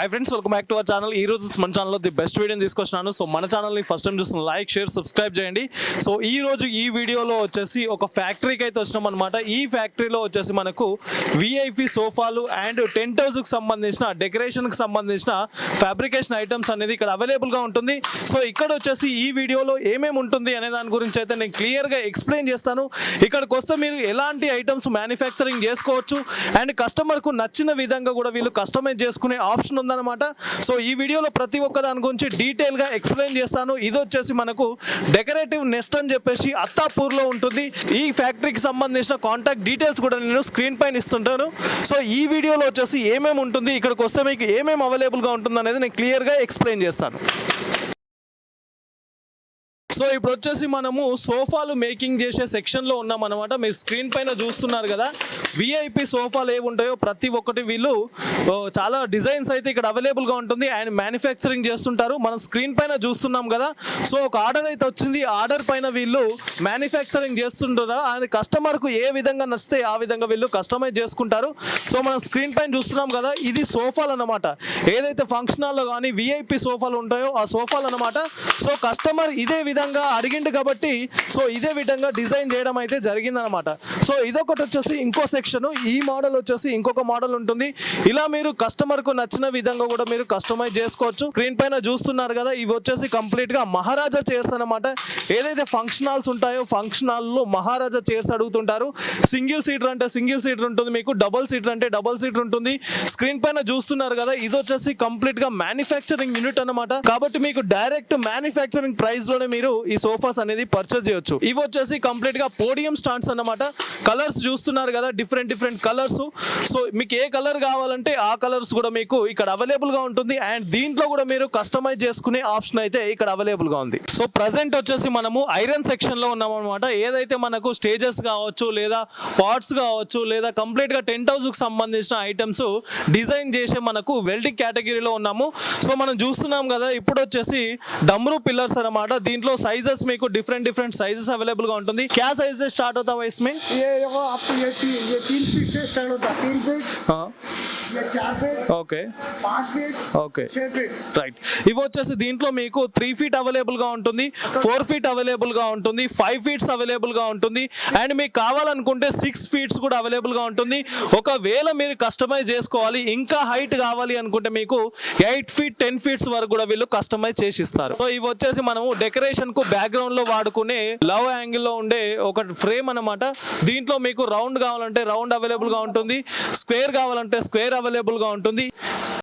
Hi friends, welcome back to our channel. ఈ రోజు మన ఛానల్లో ది బెస్ట్ వీడియోని తీసుకొచ్చినాను. సో మన ఛానల్ని ఫస్ట్ టైం చూస్తున్న లైక్, షేర్, సబ్స్క్రైబ్ చేయండి. సో ఈ రోజు ఈ వీడియోలో వచ్చేసి ఒక ఫ్యాక్టరీకి అయితే వచ్చినాం అనమాట. ఈ ఫ్యాక్టరీలో వచ్చేసి మనకు విఐపి సోఫాలు అండ్ టెంట్ హౌస్కి సంబంధించిన డెకరేషన్కి సంబంధించిన ఫ్యాబ్రికేషన్ ఐటమ్స్ అనేది ఇక్కడ అవైలబుల్గా ఉంటుంది. సో ఇక్కడ వచ్చేసి ఈ వీడియోలో ఏమేమి ఉంటుంది అనే దాని గురించి అయితే నేను క్లియర్గా ఎక్స్ప్లెయిన్ చేస్తాను. ఇక్కడికి వస్తే మీరు ఎలాంటి ఐటమ్స్ మ్యానుఫ్యాక్చరింగ్ చేసుకోవచ్చు అండ్ కస్టమర్కు నచ్చిన విధంగా కూడా వీళ్ళు కస్టమైజ్ చేసుకునే ఆప్షన్ ఉందన్నమాట. సో ఈ వీడియోలో ప్రతి ఒక్క దాని గురించి డీటెయిల్గా ఎక్స్ప్లెయిన్ చేస్తాను. ఇది వచ్చేసి మనకు డెకరేటివ్ నెస్ట్ అని చెప్పేసి అత్తాపూర్లో ఉంటుంది. ఈ ఫ్యాక్టరీకి సంబంధించిన కాంటాక్ట్ డీటెయిల్స్ కూడా నేను స్క్రీన్ పైన ఇస్తుంటాను. సో ఈ వీడియోలో వచ్చేసి ఏమేమి ఉంటుంది, ఇక్కడికి వస్తే మీకు ఏమేమి అవైలబుల్గా ఉంటుంది అనేది నేను క్లియర్గా ఎక్స్ప్లెయిన్ చేస్తాను. సో ఇప్పుడు వచ్చేసి మనము సోఫాలు మేకింగ్ చేసే సెక్షన్లో ఉన్నాం అనమాట. మీరు స్క్రీన్ పైన చూస్తున్నారు కదా, విఐపి సోఫాలు ఏవి ఉంటాయో ప్రతి ఒక్కటి వీళ్ళు చాలా డిజైన్స్ అయితే ఇక్కడ అవైలబుల్గా ఉంటుంది అండ్ మ్యానుఫ్యాక్చరింగ్ చేస్తుంటారు. మనం స్క్రీన్ పైన చూస్తున్నాం కదా. సో ఒక ఆర్డర్ అయితే వచ్చింది. ఆర్డర్ పైన వీళ్ళు మ్యానుఫ్యాక్చరింగ్ చేస్తుంటారు అండ్ కస్టమర్కు ఏ విధంగా నచ్చితే ఆ విధంగా వీళ్ళు కస్టమైజ్ చేసుకుంటారు. సో మనం స్క్రీన్ పైన చూస్తున్నాం కదా, ఇది సోఫాలు అనమాట. ఏదైతే ఫంక్షన్ హాల్లో కానీ విఐపి సోఫాలు ఉంటాయో ఆ సోఫాలు అనమాట. సో కస్టమర్ ఇదే విధంగా అడిగిండు కాబట్టి సో ఇదే విధంగా డిజైన్ చేయడం అయితే జరిగిందనమాట. సో ఇదొకటి వచ్చేసి ఇంకో సెక్షన్. ఈ మోడల్ వచ్చేసి ఇంకొక మోడల్ ఉంటుంది. ఇలా మీరు కస్టమర్ కు నచ్చిన విధంగా కూడా మీరు కస్టమైజ్ చేసుకోవచ్చు. స్క్రీన్ పైన చూస్తున్నారు కదా, ఇవి వచ్చేసి కంప్లీట్ గా మహారాజా చైర్స్ అనమాట. ఏదైతే ఫంక్షన్ హాల్స్ ఉంటాయో ఫంక్షన్ హాల్లో మహారాజా చైర్స్ అడుగుతుంటారు. సింగిల్ సీటర్ అంటే సింగిల్ సీటర్ ఉంటుంది, మీకు డబుల్ సీటర్ అంటే డబుల్ సీటర్ ఉంటుంది. స్క్రీన్ పైన చూస్తున్నారు కదా, ఇది వచ్చేసి కంప్లీట్ గా మ్యానుఫ్యాక్చరింగ్ యూనిట్ అనమాట. కాబట్టి మీకు డైరెక్ట్ మ్యానుఫ్యాక్చరింగ్ ప్రైస్ లోనే మీరు ఈ సోఫాస్ అనేది పర్చేస్ చేయొచ్చు. ఇవి వచ్చేసి కంప్లీట్ గా పోడియం స్టాండ్స్ అన్నమాట. కలర్స్ చూస్తున్నారు కదా, డిఫరెంట్ కలర్స్. సో మీకు ఏ కలర్ కావాలంటే ఆ కలర్స్ కూడా మీకు ఇక్కడ అవైలబుల్ గా ఉంటుంది అండ్ దీంట్లో కూడా మీరు కస్టమైజ్ చేసుకునే ఆప్షన్ అయితే ఇక్కడ అవైలబుల్ గా ఉంది. సో ప్రజెంట్ వచ్చేసి మనము ఐరన్ సెక్షన్ లో ఉన్నాం అనమాట. ఏదైతే మనకు స్టేజెస్ కావచ్చు లేదా పాట్స్ కావచ్చు లేదా కంప్లీట్ గా టెంట్ హౌస్ కు సంబంధించిన ఐటమ్స్ డిజైన్ చేసే మనకు వెల్డింగ్ కేటగిరీలో ఉన్నాము. సో మనం చూస్తున్నాం కదా, ఇప్పుడు వచ్చేసి डमरू पिलर्स अनమాట. దీంట్లో సైజెస్ మీకు డిఫరెంట్ సైజెస్ अवेलेबल గా ఉంటుంది. क्या साइज से स्टार्ट होता है इसमें? ये देखो आपको ये 3 फीट से स्टार्ट होता है. 3 फीट, हां, ये 4 feet, okay, 5 feet, okay, 6 feet. Right. ఇవి వచ్చేసి దీంట్లో మీకు 3 ఫీట్ అవైలబుల్ గా ఉంటుంది, 4 ఫీట్ అవైలబుల్ గా ఉంటుంది, 5 ఫీట్స్ అవైలబుల్ గా ఉంటుంది అండ్ మీకు కావాలనుకుంటే 6 ఫీట్స్ కూడా అవైలబుల్ గా ఉంటుంది. ఒకవేళ మీరు కస్టమైజ్ చేసుకోవాలి ఇంకా హైట్ కావాలి అనుకుంటే మీకు 8 ఫీట్ 10 ఫీట్స్ వరకు కూడా వీళ్ళు కస్టమైజ్ చేసి ఇస్తారు. సో ఇవి వచ్చేసి మనము డెకరేషన్ కు బ్యాక్గ్రౌండ్ లో వాడుకునే లవ్ యాంగిల్ లో ఉండే ఒక ఫ్రేమ్ అన్నమాట. దీంట్లో మీకు రౌండ్ కావాలంటే రౌండ్ అవైలబుల్ గా ఉంటుంది, స్క్వేర్ కావాలంటే స్క్వేర్ అవైలబుల్ గా ఉంటుంది.